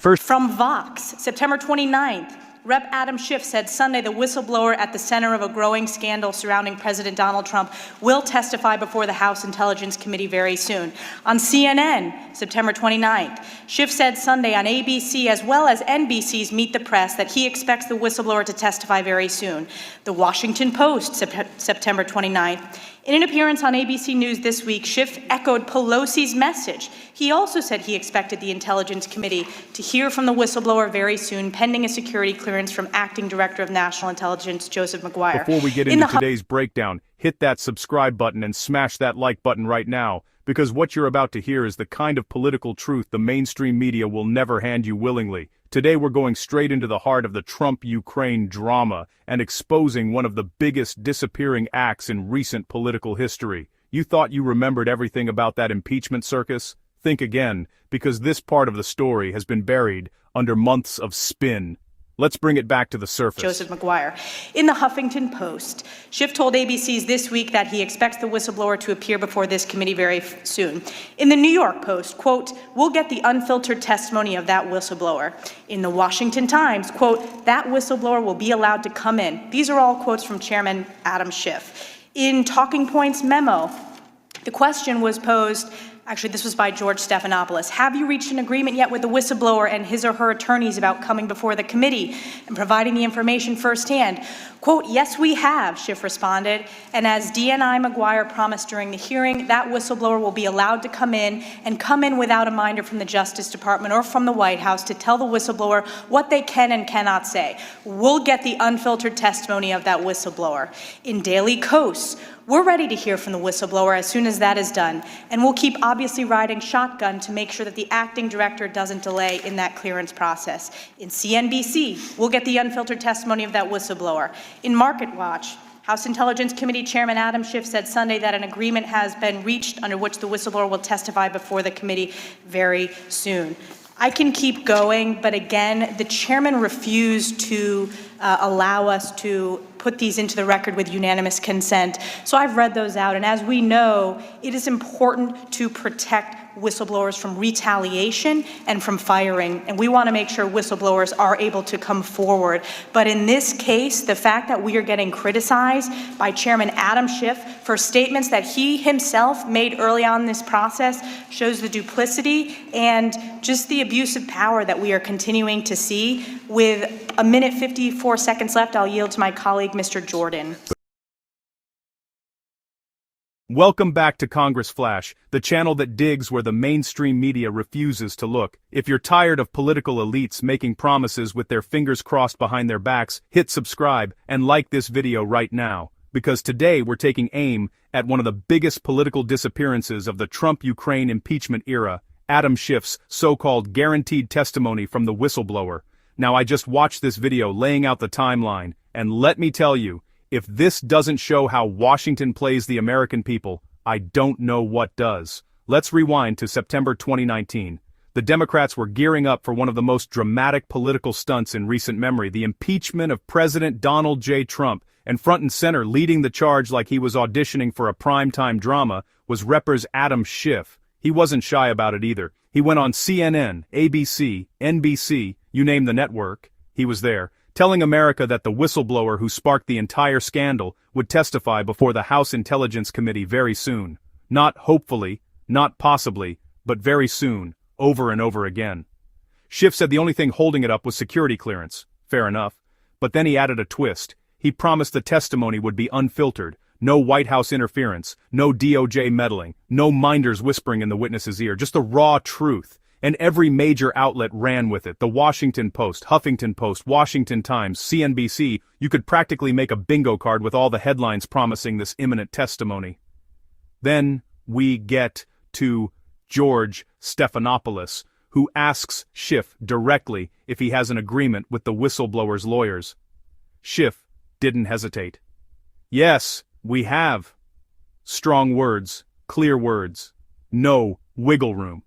From Vox, September 29th, Rep. Adam Schiff said Sunday the whistleblower at the center of a growing scandal surrounding President Donald Trump will testify before the House Intelligence Committee very soon. On CNN, September 29th, Schiff said Sunday on ABC as well as NBC's Meet the Press that he expects the whistleblower to testify very soon. The Washington Post, September 29th. In an appearance on ABC News this week, Schiff echoed Pelosi's message. He also said he expected the Intelligence Committee to hear from the whistleblower very soon, pending a security clearance from Acting Director of National Intelligence, Joseph McGuire. Before we get into today's breakdown, hit that subscribe button and smash that like button right now, because what you're about to hear is the kind of political truth the mainstream media will never hand you willingly. Today we're going straight into the heart of the Trump-Ukraine drama and exposing one of the biggest disappearing acts in recent political history. You thought you remembered everything about that impeachment circus? Think again, because this part of the story has been buried under months of spin. Let's bring it back to the surface. Joseph McGuire. In the Huffington Post, Schiff told ABC's This Week that he expects the whistleblower to appear before this committee very soon. In the New York Post, quote, we'll get the unfiltered testimony of that whistleblower. In the Washington Times, quote, that whistleblower will be allowed to come in. These are all quotes from Chairman Adam Schiff. In Talking Points memo, the question was posed. Actually, this was by George Stephanopoulos. Have you reached an agreement yet with the whistleblower and his or her attorneys about coming before the committee and providing the information firsthand? Quote, yes, we have, Schiff responded. And as DNI McGuire promised during the hearing, that whistleblower will be allowed to come in without a minder from the Justice Department or from the White House to tell the whistleblower what they can and cannot say. We'll get the unfiltered testimony of that whistleblower. In Daily Kos, we're ready to hear from the whistleblower as soon as that is done, and we'll keep obviously riding shotgun to make sure that the acting director doesn't delay in that clearance process. In CNBC, we'll get the unfiltered testimony of that whistleblower. In Market Watch, House Intelligence Committee Chairman Adam Schiff said Sunday that an agreement has been reached under which the whistleblower will testify before the committee very soon. I can keep going, but again, the chairman refused to allow us to put these into the record with unanimous consent. So I've read those out, and as we know, it is important to protect whistleblowers from retaliation and from firing, and we want to make sure whistleblowers are able to come forward. But in this case, the fact that we are getting criticized by Chairman Adam Schiff for statements that he himself made early on in this process shows the duplicity and just the abuse of power that we are continuing to see. With a minute 54 seconds left, I'll yield to my colleague, Mr. Jordan. Welcome back to Congress Flash, the channel that digs where the mainstream media refuses to look. If you're tired of political elites making promises with their fingers crossed behind their backs, hit subscribe and like this video right now, because today we're taking aim at one of the biggest political disappearances of the Trump-Ukraine impeachment era, Adam Schiff's so-called guaranteed testimony from the whistleblower. Now, I just watched this video laying out the timeline, and let me tell you, if this doesn't show how Washington plays the American people, I don't know what does. Let's rewind to September 2019. The Democrats were gearing up for one of the most dramatic political stunts in recent memory, the impeachment of President Donald J. Trump, and front and center leading the charge like he was auditioning for a primetime drama was Reppers Adam Schiff. He wasn't shy about it either. He went on CNN, ABC, NBC, you name the network, he was there, telling America that the whistleblower who sparked the entire scandal would testify before the House Intelligence Committee very soon. Not hopefully, not possibly, but very soon, over and over again. Schiff said the only thing holding it up was security clearance. Fair enough. But then he added a twist. He promised the testimony would be unfiltered, no White House interference, no DOJ meddling, no minders whispering in the witness's ear, just the raw truth. And every major outlet ran with it. The Washington Post, Huffington Post, Washington Times, CNBC. You could practically make a bingo card with all the headlines promising this imminent testimony. Then we get to George Stephanopoulos, who asks Schiff directly if he has an agreement with the whistleblower's lawyers. Schiff didn't hesitate. Yes, we have. Strong words, clear words. No wiggle room.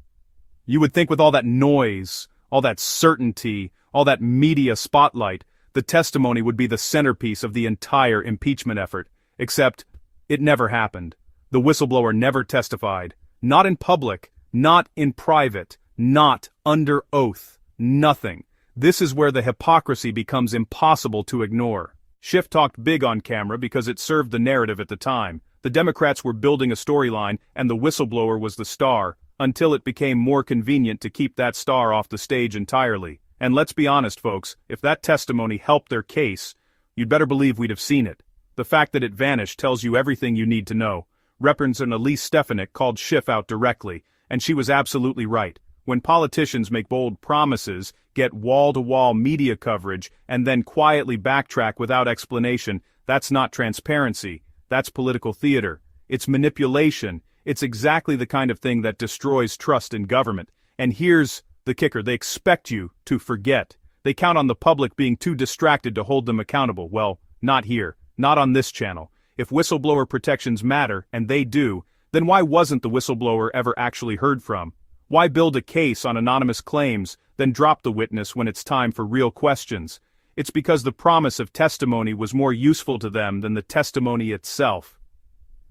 You would think with all that noise, all that certainty, all that media spotlight, the testimony would be the centerpiece of the entire impeachment effort. Except, it never happened. The whistleblower never testified. Not in public, not in private, not under oath. Nothing. This is where the hypocrisy becomes impossible to ignore. Schiff talked big on camera because it served the narrative at the time. The Democrats were building a storyline and the whistleblower was the star, until it became more convenient to keep that star off the stage entirely. And let's be honest, folks, if that testimony helped their case, you'd better believe we'd have seen it. The fact that it vanished tells you everything you need to know. Representative Elise Stefanik called Schiff out directly, and she was absolutely right. When politicians make bold promises, get wall-to-wall media coverage, and then quietly backtrack without explanation, that's not transparency. That's political theater. It's manipulation. It's exactly the kind of thing that destroys trust in government. And here's the kicker: they expect you to forget. They count on the public being too distracted to hold them accountable. Well, not here. Not on this channel. If whistleblower protections matter, and they do, then why wasn't the whistleblower ever actually heard from? Why build a case on anonymous claims, then drop the witness when it's time for real questions? It's because the promise of testimony was more useful to them than the testimony itself.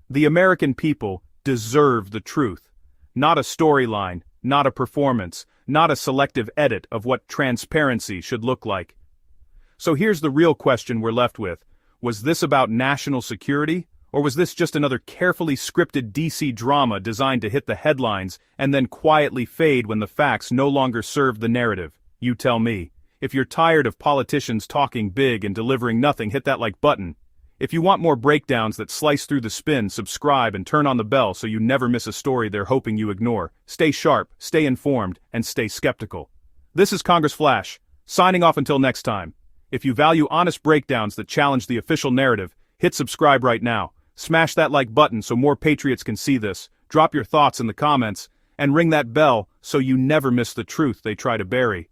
The American people deserve the truth. Not a storyline, not a performance, not a selective edit of what transparency should look like. So here's the real question we're left with. Was this about national security? Or was this just another carefully scripted DC drama designed to hit the headlines and then quietly fade when the facts no longer serve the narrative? You tell me. If you're tired of politicians talking big and delivering nothing, hit that like button. If you want more breakdowns that slice through the spin, subscribe and turn on the bell so you never miss a story they're hoping you ignore. Stay sharp, stay informed, and stay skeptical. This is Congress Flash, signing off until next time. If you value honest breakdowns that challenge the official narrative, hit subscribe right now. Smash that like button so more patriots can see this. Drop your thoughts in the comments, and ring that bell so you never miss the truth they try to bury.